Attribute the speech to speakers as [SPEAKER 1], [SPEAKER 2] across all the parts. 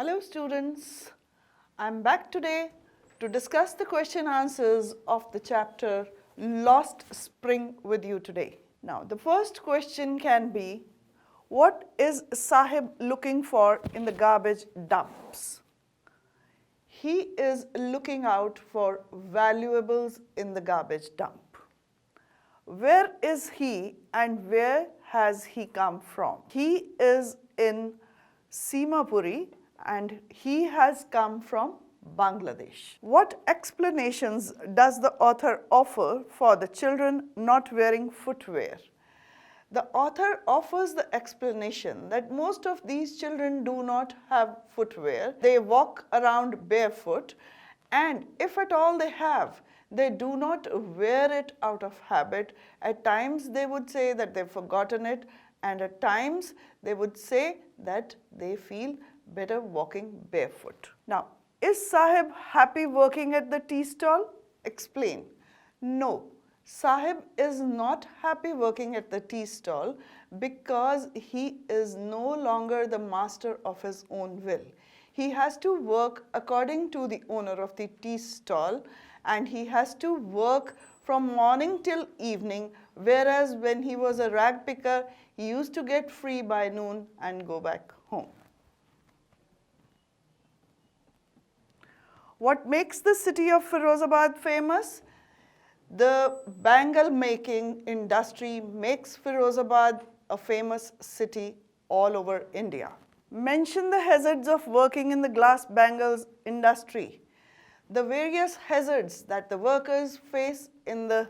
[SPEAKER 1] Hello students, I am back today to discuss the question answers of the chapter Lost Spring with you today. Now the first question can be, what is Sahib looking for in the garbage dumps? He is looking out for valuables in the garbage dump. Where is he and where has he come from? He is in Simapuri and he has come from Bangladesh. What explanations does the author offer for the children not wearing footwear? The author offers the explanation that most of these children do not have footwear. They walk around barefoot, and if at all they have, they do not wear it out of habit. At times they would say that they've forgotten it, and at times they would say that they feel better walking barefoot. Now, is Sahib happy working at the tea stall? Explain. No, Sahib is not happy working at the tea stall because he is no longer the master of his own will. He has to work according to the owner of the tea stall, and he has to work from morning till evening, whereas when he was a rag picker, he used to get free by noon and go back home. What makes the city of Firozabad famous? The bangle making industry makes Firozabad a famous city all over India. Mention the hazards of working in the glass bangles industry. The various hazards that the workers face in the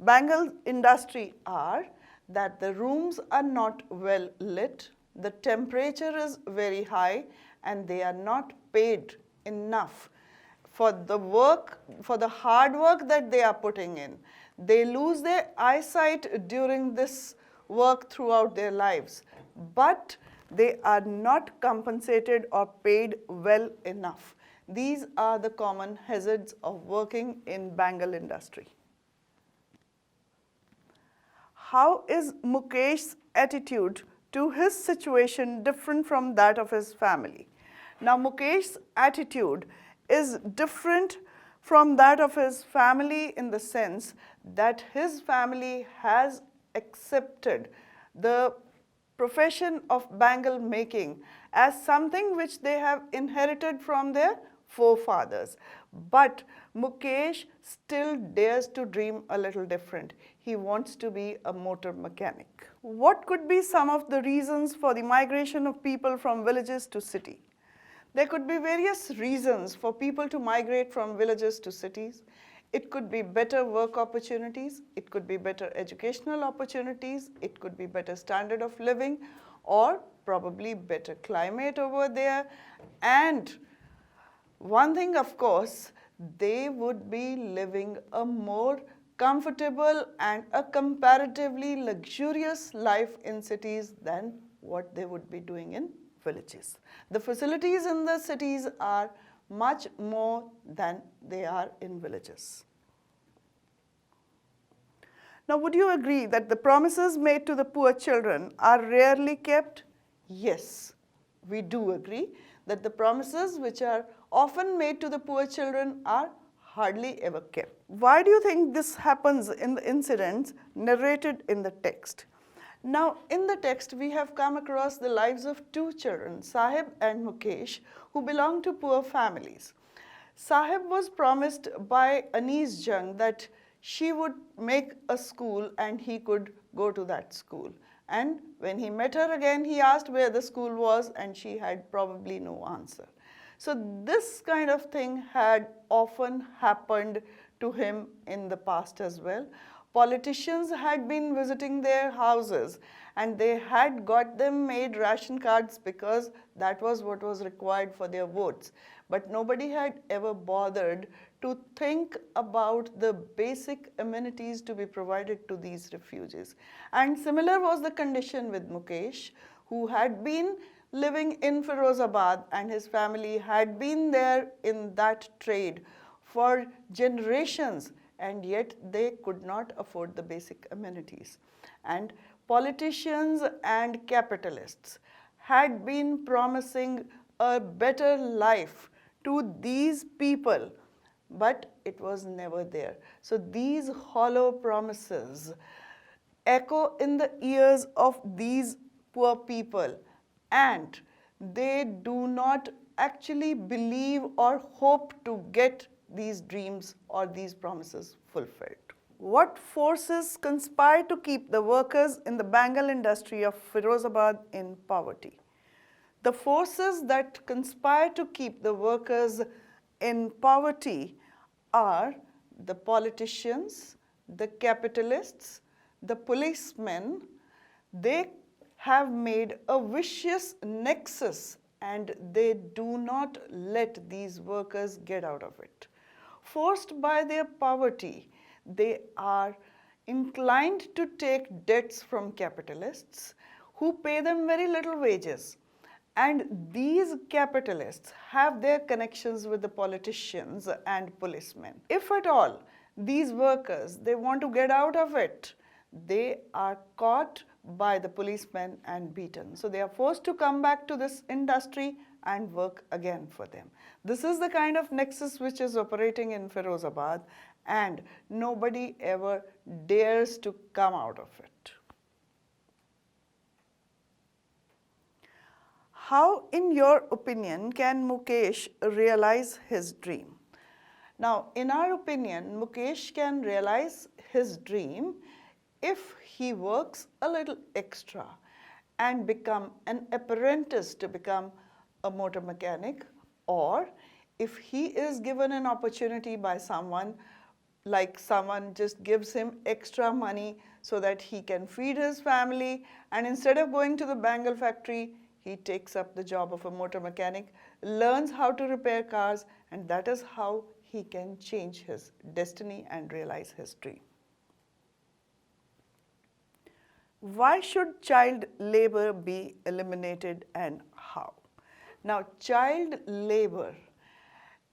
[SPEAKER 1] bangle industry are that the rooms are not well lit, the temperature is very high, and they are not paid enough for the work, for the hard work that they are putting in. They lose their eyesight during this work throughout their lives, but they are not compensated or paid well enough. These are the common hazards of working in bangle industry. How is Mukesh's attitude to his situation different from that of his family? Now, Mukesh's attitude is different from that of his family in the sense that his family has accepted the profession of bangle making as something which they have inherited from their forefathers. But Mukesh still dares to dream a little different. He wants to be a motor mechanic. What could be some of the reasons for the migration of people from villages to city? There could be various reasons for people to migrate from villages to cities. It could be better work opportunities, it could be better educational opportunities, it could be better standard of living, or probably better climate over there. And one thing, of course, they would be living a more comfortable and a comparatively luxurious life in cities than what they would be doing in villages. The facilities in the cities are much more than they are in villages. Now, would you agree that the promises made to the poor children are rarely kept? Yes, we do agree that the promises which are often made to the poor children are hardly ever kept. Why do you think this happens in the incidents narrated in the text? Now, in the text, we have come across the lives of two children, Sahib and Mukesh, who belong to poor families. Sahib was promised by Anees Jung that she would make a school and he could go to that school. And when he met her again, he asked where the school was, and she had probably no answer. So this kind of thing had often happened to him in the past as well. Politicians had been visiting their houses and they had got them made ration cards because that was what was required for their votes. But nobody had ever bothered to think about the basic amenities to be provided to these refugees. And similar was the condition with Mukesh, who had been living in Firozabad and his family had been there in that trade for generations, and yet they could not afford the basic amenities. And politicians and capitalists had been promising a better life to these people, but it was never there. So these hollow promises echo in the ears of these poor people, and they do not actually believe or hope to get these dreams or these promises fulfilled. What forces conspire to keep the workers in the bangle industry of Firozabad in poverty? The forces that conspire to keep the workers in poverty are the politicians, the capitalists, the policemen. They have made a vicious nexus and they do not let these workers get out of it. Forced by their poverty, they are inclined to take debts from capitalists who pay them very little wages. And these capitalists have their connections with the politicians and policemen. If at all these workers, they want to get out of it, they are caught by the policemen and beaten. So they are forced to come back to this industry and work again for them. This is the kind of nexus which is operating in Firozabad, and nobody ever dares to come out of it. How, in your opinion, can Mukesh realize his dream? Now, in our opinion, Mukesh can realize his dream if he works a little extra and become an apprentice to become a motor mechanic, or if he is given an opportunity by someone, like someone just gives him extra money so that he can feed his family, and instead of going to the bangle factory, he takes up the job of a motor mechanic, learns how to repair cars, and that is how he can change his destiny and realize his dream. Why should child labor be eliminated and how? Now, child labor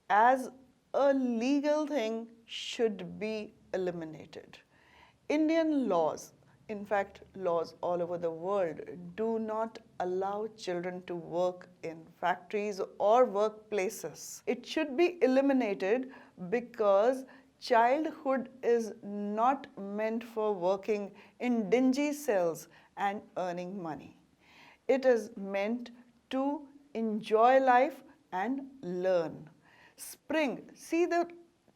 [SPEAKER 1] as a legal thing should be eliminated. Indian laws, in fact laws all over the world, do not allow children to work in factories or workplaces. It should be eliminated because childhood is not meant for working in dingy cells and earning money. It is meant to enjoy life and learn. Spring, see the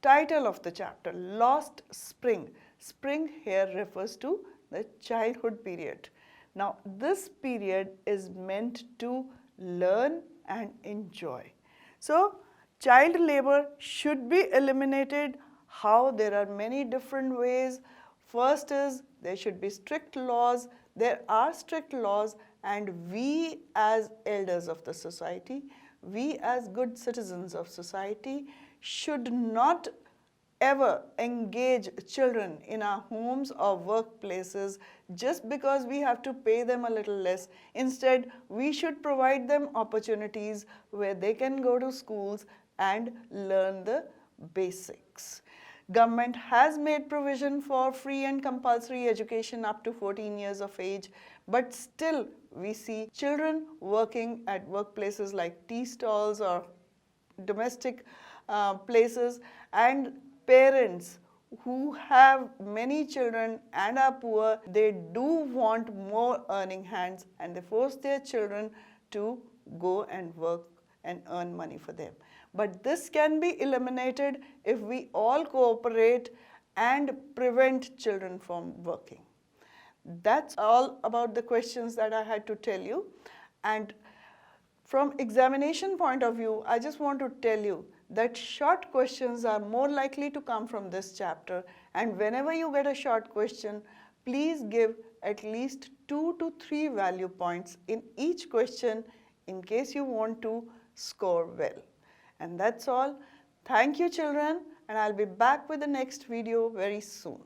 [SPEAKER 1] title of the chapter, Lost Spring. Spring here refers to the childhood period. Now, this period is meant to learn and enjoy. So, child labor should be eliminated. How? There are many different ways. First is there should be strict laws. There are strict laws, and we as elders of the society, we as good citizens of society should not ever engage children in our homes or workplaces just because we have to pay them a little less. Instead, we should provide them opportunities where they can go to schools and learn the basics. Government has made provision for free and compulsory education up to 14 years of age, but still we see children working at workplaces like tea stalls or domestic places, and parents who have many children and are poor, they do want more earning hands and they force their children to go and work and earn money for them. But this can be eliminated if we all cooperate and prevent children from working. That's all about the questions that I had to tell you. And from examination point of view, I just want to tell you that short questions are more likely to come from this chapter, and whenever you get a short question, please give at least 2 to 3 value points in each question in case you want to score well. And that's all. Thank you, children, and I'll be back with the next video very soon.